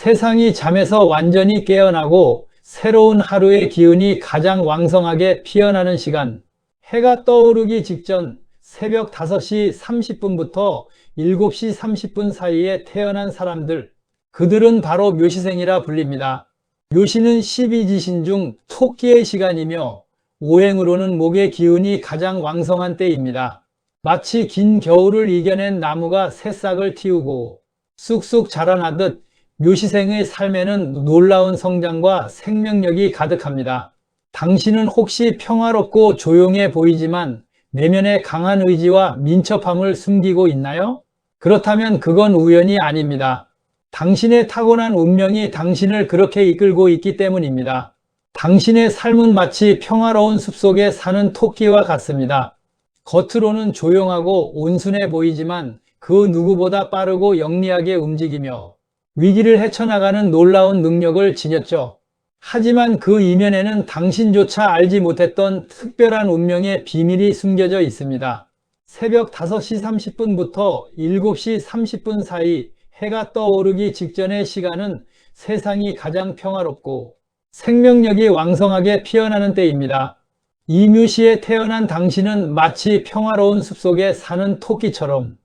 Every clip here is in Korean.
세상이 잠에서 완전히 깨어나고 새로운 하루의 기운이 가장 왕성하게 피어나는 시간. 해가 떠오르기 직전 새벽 5시 30분부터 7시 30분 사이에 태어난 사람들. 그들은 바로 묘시생이라 불립니다. 묘시는 12지신 중 토끼의 시간이며 오행으로는 목의 기운이 가장 왕성한 때입니다. 마치 긴 겨울을 이겨낸 나무가 새싹을 틔우고 쑥쑥 자라나듯 묘시생의 삶에는 놀라운 성장과 생명력이 가득합니다. 당신은 혹시 평화롭고 조용해 보이지만 내면에 강한 의지와 민첩함을 숨기고 있나요? 그렇다면 그건 우연이 아닙니다. 당신의 타고난 운명이 당신을 그렇게 이끌고 있기 때문입니다. 당신의 삶은 마치 평화로운 숲속에 사는 토끼와 같습니다. 겉으로는 조용하고 온순해 보이지만 그 누구보다 빠르고 영리하게 움직이며 위기를 헤쳐나가는 놀라운 능력을 지녔죠. 하지만 그 이면에는 당신조차 알지 못했던 특별한 운명의 비밀이 숨겨져 있습니다. 새벽 5시 30분부터 7시 30분 사이 해가 떠오르기 직전의 시간은 세상이 가장 평화롭고 생명력이 왕성하게 피어나는 때입니다. 이 묘시에 태어난 당신은 마치 평화로운 숲속에 사는 토끼처럼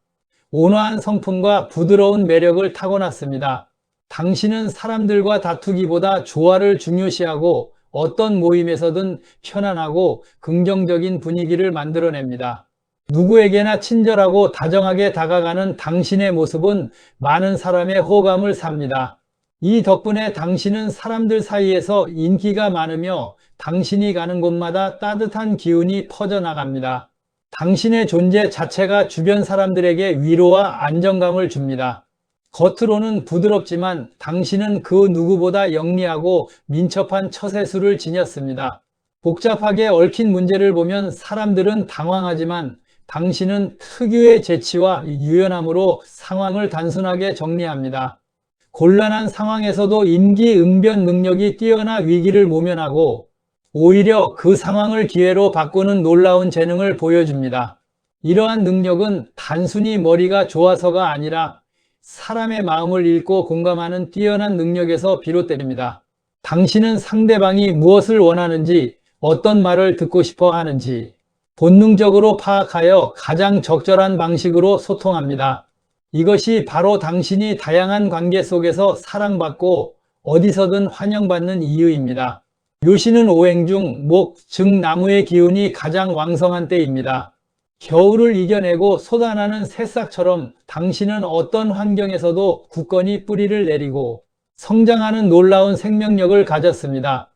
온화한 성품과 부드러운 매력을 타고났습니다. 당신은 사람들과 다투기보다 조화를 중요시하고 어떤 모임에서든 편안하고 긍정적인 분위기를 만들어냅니다. 누구에게나 친절하고 다정하게 다가가는 당신의 모습은 많은 사람의 호감을 삽니다. 이 덕분에 당신은 사람들 사이에서 인기가 많으며 당신이 가는 곳마다 따뜻한 기운이 퍼져나갑니다. 당신의 존재 자체가 주변 사람들에게 위로와 안정감을 줍니다. 겉으로는 부드럽지만 당신은 그 누구보다 영리하고 민첩한 처세술을 지녔습니다. 복잡하게 얽힌 문제를 보면 사람들은 당황하지만 당신은 특유의 재치와 유연함으로 상황을 단순하게 정리합니다. 곤란한 상황에서도 임기응변 능력이 뛰어나 위기를 모면하고 오히려 그 상황을 기회로 바꾸는 놀라운 재능을 보여줍니다. 이러한 능력은 단순히 머리가 좋아서가 아니라 사람의 마음을 읽고 공감하는 뛰어난 능력에서 비롯됩니다. 당신은 상대방이 무엇을 원하는지, 어떤 말을 듣고 싶어 하는지 본능적으로 파악하여 가장 적절한 방식으로 소통합니다. 이것이 바로 당신이 다양한 관계 속에서 사랑받고 어디서든 환영받는 이유입니다. 묘시는 오행 중 목, 즉 나무의 기운이 가장 왕성한 때입니다. 겨울을 이겨내고 솟아나는 새싹처럼 당신은 어떤 환경에서도 굳건히 뿌리를 내리고 성장하는 놀라운 생명력을 가졌습니다.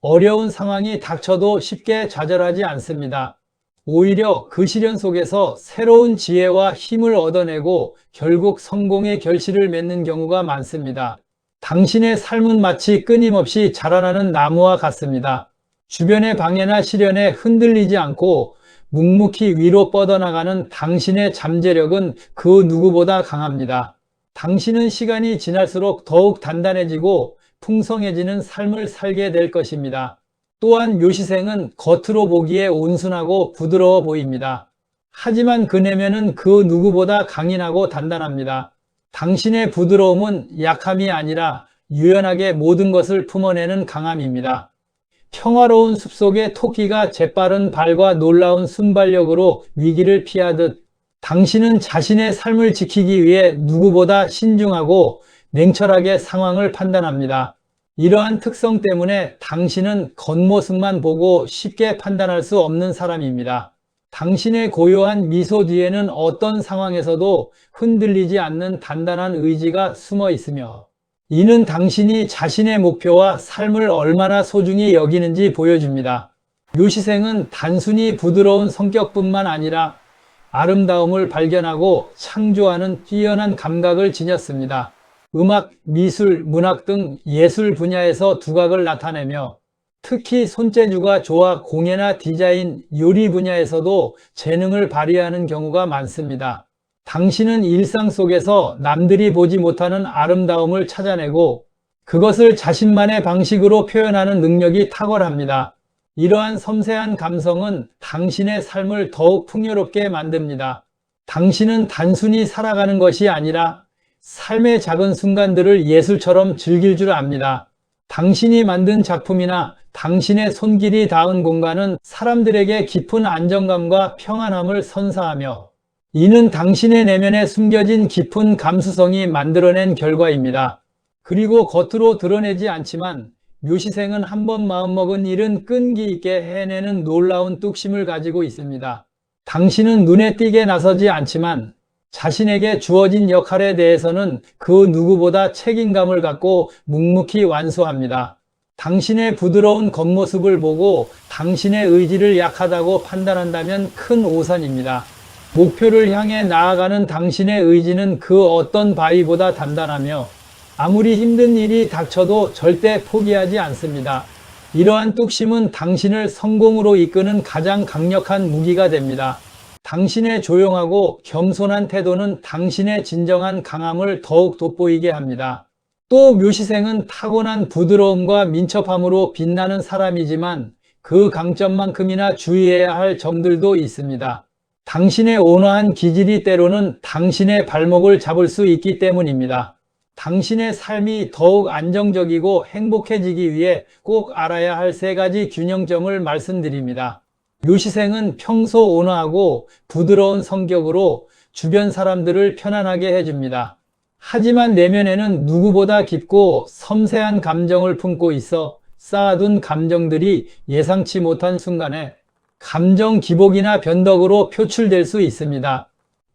어려운 상황이 닥쳐도 쉽게 좌절하지 않습니다. 오히려 그 시련 속에서 새로운 지혜와 힘을 얻어내고 결국 성공의 결실을 맺는 경우가 많습니다. 당신의 삶은 마치 끊임없이 자라나는 나무와 같습니다. 주변의 방해나 시련에 흔들리지 않고 묵묵히 위로 뻗어나가는 당신의 잠재력은 그 누구보다 강합니다. 당신은 시간이 지날수록 더욱 단단해지고 풍성해지는 삶을 살게 될 것입니다. 또한 묘시생은 겉으로 보기에 온순하고 부드러워 보입니다. 하지만 그 내면은 그 누구보다 강인하고 단단합니다. 당신의 부드러움은 약함이 아니라 유연하게 모든 것을 품어내는 강함입니다. 평화로운 숲속의 토끼가 재빠른 발과 놀라운 순발력으로 위기를 피하듯 당신은 자신의 삶을 지키기 위해 누구보다 신중하고 냉철하게 상황을 판단합니다. 이러한 특성 때문에 당신은 겉모습만 보고 쉽게 판단할 수 없는 사람입니다. 당신의 고요한 미소 뒤에는 어떤 상황에서도 흔들리지 않는 단단한 의지가 숨어 있으며 이는 당신이 자신의 목표와 삶을 얼마나 소중히 여기는지 보여줍니다. 묘시생은 단순히 부드러운 성격뿐만 아니라 아름다움을 발견하고 창조하는 뛰어난 감각을 지녔습니다. 음악, 미술, 문학 등 예술 분야에서 두각을 나타내며 특히 손재주가 좋아 공예나 디자인, 요리 분야에서도 재능을 발휘하는 경우가 많습니다. 당신은 일상 속에서 남들이 보지 못하는 아름다움을 찾아내고 그것을 자신만의 방식으로 표현하는 능력이 탁월합니다. 이러한 섬세한 감성은 당신의 삶을 더욱 풍요롭게 만듭니다. 당신은 단순히 살아가는 것이 아니라 삶의 작은 순간들을 예술처럼 즐길 줄 압니다. 당신이 만든 작품이나 당신의 손길이 닿은 공간은 사람들에게 깊은 안정감과 평안함을 선사하며, 이는 당신의 내면에 숨겨진 깊은 감수성이 만들어낸 결과입니다. 그리고 겉으로 드러내지 않지만 묘시생은 한번 마음먹은 일은 끈기 있게 해내는 놀라운 뚝심을 가지고 있습니다. 당신은 눈에 띄게 나서지 않지만 자신에게 주어진 역할에 대해서는 그 누구보다 책임감을 갖고 묵묵히 완수합니다. 당신의 부드러운 겉모습을 보고 당신의 의지를 약하다고 판단한다면 큰 오산입니다. 목표를 향해 나아가는 당신의 의지는 그 어떤 바위보다 단단하며, 아무리 힘든 일이 닥쳐도 절대 포기하지 않습니다. 이러한 뚝심은 당신을 성공으로 이끄는 가장 강력한 무기가 됩니다. 당신의 조용하고 겸손한 태도는 당신의 진정한 강함을 더욱 돋보이게 합니다. 또 묘시생은 타고난 부드러움과 민첩함으로 빛나는 사람이지만 그 강점만큼이나 주의해야 할 점들도 있습니다. 당신의 온화한 기질이 때로는 당신의 발목을 잡을 수 있기 때문입니다. 당신의 삶이 더욱 안정적이고 행복해지기 위해 꼭 알아야 할 3가지 균형점을 말씀드립니다. 묘시생은 평소 온화하고 부드러운 성격으로 주변 사람들을 편안하게 해줍니다. 하지만 내면에는 누구보다 깊고 섬세한 감정을 품고 있어 쌓아둔 감정들이 예상치 못한 순간에 감정 기복이나 변덕으로 표출될 수 있습니다.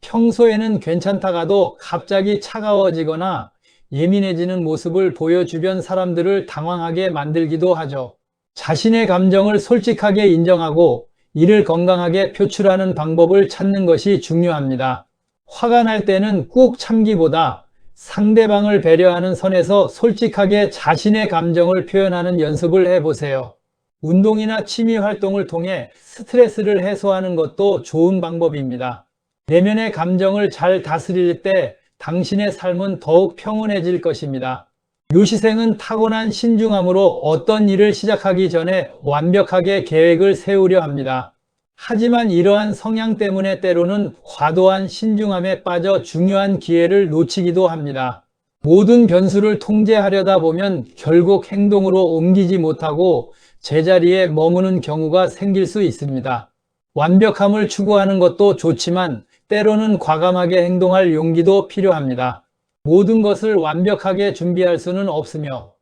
평소에는 괜찮다가도 갑자기 차가워지거나 예민해지는 모습을 보여 주변 사람들을 당황하게 만들기도 하죠. 자신의 감정을 솔직하게 인정하고 이를 건강하게 표출하는 방법을 찾는 것이 중요합니다. 화가 날 때는 꾹 참기보다 상대방을 배려하는 선에서 솔직하게 자신의 감정을 표현하는 연습을 해보세요. 운동이나 취미 활동을 통해 스트레스를 해소하는 것도 좋은 방법입니다. 내면의 감정을 잘 다스릴 때 당신의 삶은 더욱 평온해질 것입니다. 묘시생은 타고난 신중함으로 어떤 일을 시작하기 전에 완벽하게 계획을 세우려 합니다. 하지만 이러한 성향 때문에 때로는 과도한 신중함에 빠져 중요한 기회를 놓치기도 합니다. 모든 변수를 통제하려다 보면 결국 행동으로 옮기지 못하고 제자리에 머무는 경우가 생길 수 있습니다. 완벽함을 추구하는 것도 좋지만 때로는 과감하게 행동할 용기도 필요합니다. 모든 것을 완벽하게 준비할 수는 없으며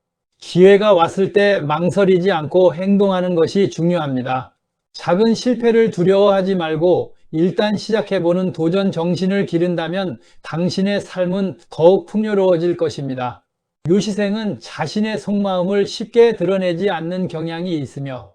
기회가 왔을 때 망설이지 않고 행동하는 것이 중요합니다. 작은 실패를 두려워하지 말고 일단 시작해보는 도전 정신을 기른다면 당신의 삶은 더욱 풍요로워질 것입니다. 묘시생은 자신의 속마음을 쉽게 드러내지 않는 경향이 있으며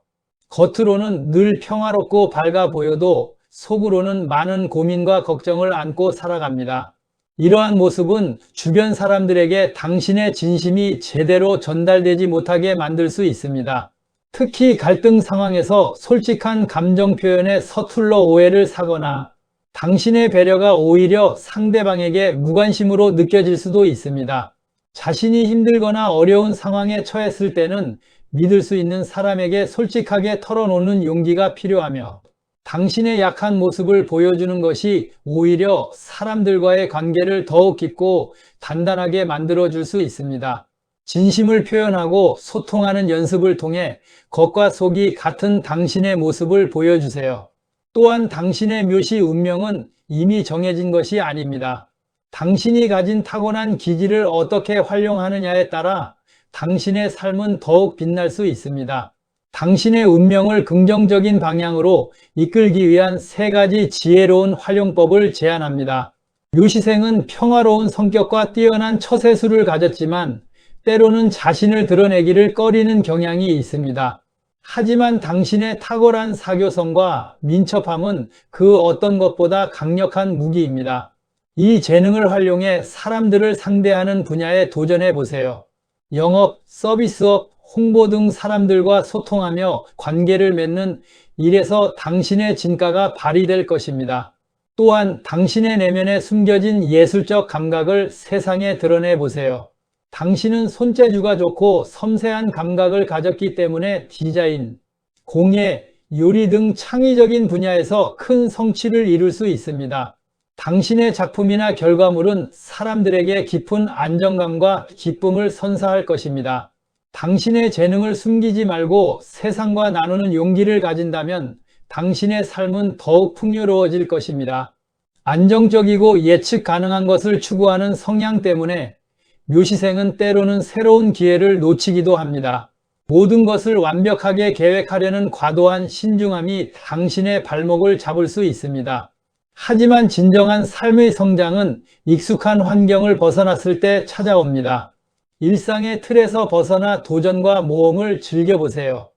겉으로는 늘 평화롭고 밝아 보여도 속으로는 많은 고민과 걱정을 안고 살아갑니다. 이러한 모습은 주변 사람들에게 당신의 진심이 제대로 전달되지 못하게 만들 수 있습니다. 특히 갈등 상황에서 솔직한 감정 표현에 서툴러 오해를 사거나 당신의 배려가 오히려 상대방에게 무관심으로 느껴질 수도 있습니다. 자신이 힘들거나 어려운 상황에 처했을 때는 믿을 수 있는 사람에게 솔직하게 털어놓는 용기가 필요하며 당신의 약한 모습을 보여주는 것이 오히려 사람들과의 관계를 더욱 깊고 단단하게 만들어줄 수 있습니다. 진심을 표현하고 소통하는 연습을 통해 겉과 속이 같은 당신의 모습을 보여주세요. 또한 당신의 묘시 운명은 이미 정해진 것이 아닙니다. 당신이 가진 타고난 기질을 어떻게 활용하느냐에 따라 당신의 삶은 더욱 빛날 수 있습니다. 당신의 운명을 긍정적인 방향으로 이끌기 위한 3가지 지혜로운 활용법을 제안합니다. 묘시생은 평화로운 성격과 뛰어난 처세술을 가졌지만 때로는 자신을 드러내기를 꺼리는 경향이 있습니다. 하지만 당신의 탁월한 사교성과 민첩함은 그 어떤 것보다 강력한 무기입니다. 이 재능을 활용해 사람들을 상대하는 분야에 도전해 보세요. 영업, 서비스업, 홍보 등 사람들과 소통하며 관계를 맺는 일에서 당신의 진가가 발휘될 것입니다. 또한 당신의 내면에 숨겨진 예술적 감각을 세상에 드러내 보세요. 당신은 손재주가 좋고 섬세한 감각을 가졌기 때문에 디자인, 공예, 요리 등 창의적인 분야에서 큰 성취를 이룰 수 있습니다. 당신의 작품이나 결과물은 사람들에게 깊은 안정감과 기쁨을 선사할 것입니다. 당신의 재능을 숨기지 말고 세상과 나누는 용기를 가진다면 당신의 삶은 더욱 풍요로워질 것입니다. 안정적이고 예측 가능한 것을 추구하는 성향 때문에 묘시생은 때로는 새로운 기회를 놓치기도 합니다. 모든 것을 완벽하게 계획하려는 과도한 신중함이 당신의 발목을 잡을 수 있습니다. 하지만 진정한 삶의 성장은 익숙한 환경을 벗어났을 때 찾아옵니다. 일상의 틀에서 벗어나 도전과 모험을 즐겨보세요.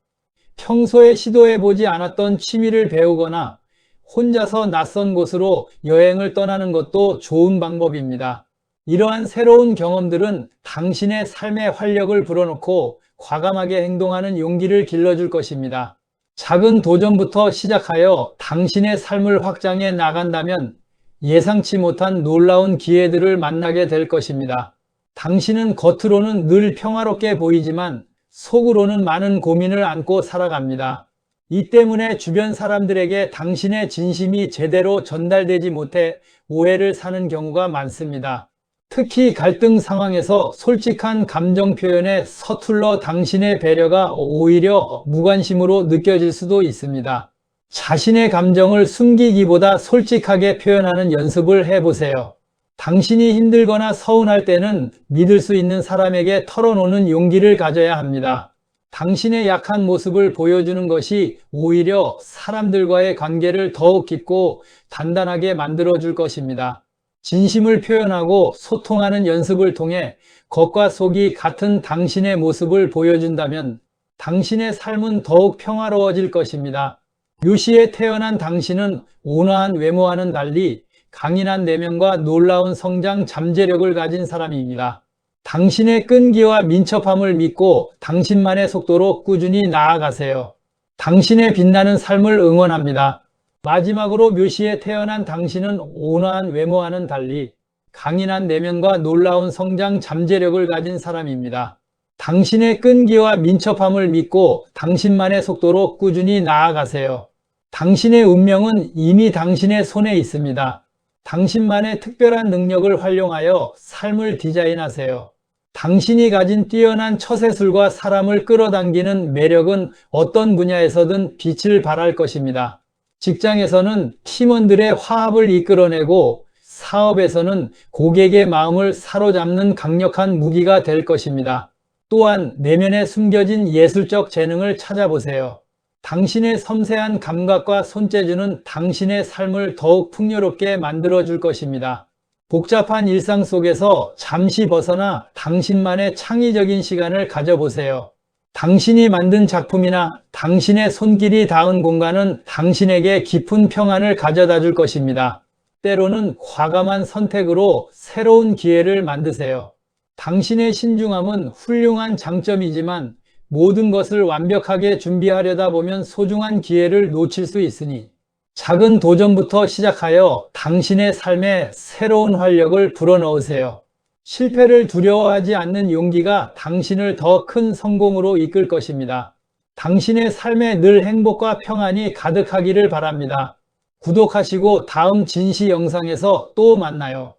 평소에 시도해보지 않았던 취미를 배우거나 혼자서 낯선 곳으로 여행을 떠나는 것도 좋은 방법입니다. 이러한 새로운 경험들은 당신의 삶의 활력을 불어넣고 과감하게 행동하는 용기를 길러줄 것입니다. 작은 도전부터 시작하여 당신의 삶을 확장해 나간다면 예상치 못한 놀라운 기회들을 만나게 될 것입니다. 당신은 겉으로는 늘 평화롭게 보이지만 속으로는 많은 고민을 안고 살아갑니다. 이 때문에 주변 사람들에게 당신의 진심이 제대로 전달되지 못해 오해를 사는 경우가 많습니다. 특히 갈등 상황에서 솔직한 감정 표현에 서툴러 당신의 배려가 오히려 무관심으로 느껴질 수도 있습니다. 자신의 감정을 숨기기보다 솔직하게 표현하는 연습을 해보세요. 당신이 힘들거나 서운할 때는 믿을 수 있는 사람에게 털어놓는 용기를 가져야 합니다. 당신의 약한 모습을 보여주는 것이 오히려 사람들과의 관계를 더욱 깊고 단단하게 만들어줄 것입니다. 진심을 표현하고 소통하는 연습을 통해 겉과 속이 같은 당신의 모습을 보여준다면 당신의 삶은 더욱 평화로워질 것입니다. 묘시에 태어난 당신은 온화한 외모와는 달리 강인한 내면과 놀라운 성장 잠재력을 가진 사람입니다. 당신의 끈기와 민첩함을 믿고 당신만의 속도로 꾸준히 나아가세요. 당신의 빛나는 삶을 응원합니다. 마지막으로 묘시에 태어난 당신은 온화한 외모와는 달리 강인한 내면과 놀라운 성장 잠재력을 가진 사람입니다. 당신의 끈기와 민첩함을 믿고 당신만의 속도로 꾸준히 나아가세요. 당신의 운명은 이미 당신의 손에 있습니다. 당신만의 특별한 능력을 활용하여 삶을 디자인하세요. 당신이 가진 뛰어난 처세술과 사람을 끌어당기는 매력은 어떤 분야에서든 빛을 발할 것입니다. 직장에서는 팀원들의 화합을 이끌어내고 사업에서는 고객의 마음을 사로잡는 강력한 무기가 될 것입니다. 또한 내면에 숨겨진 예술적 재능을 찾아보세요. 당신의 섬세한 감각과 손재주는 당신의 삶을 더욱 풍요롭게 만들어줄 것입니다. 복잡한 일상 속에서 잠시 벗어나 당신만의 창의적인 시간을 가져보세요. 당신이 만든 작품이나 당신의 손길이 닿은 공간은 당신에게 깊은 평안을 가져다 줄 것입니다. 때로는 과감한 선택으로 새로운 기회를 만드세요. 당신의 신중함은 훌륭한 장점이지만 모든 것을 완벽하게 준비하려다 보면 소중한 기회를 놓칠 수 있으니 작은 도전부터 시작하여 당신의 삶에 새로운 활력을 불어넣으세요. 실패를 두려워하지 않는 용기가 당신을 더 큰 성공으로 이끌 것입니다. 당신의 삶에 늘 행복과 평안이 가득하기를 바랍니다. 구독하시고 다음 진시 영상에서 또 만나요.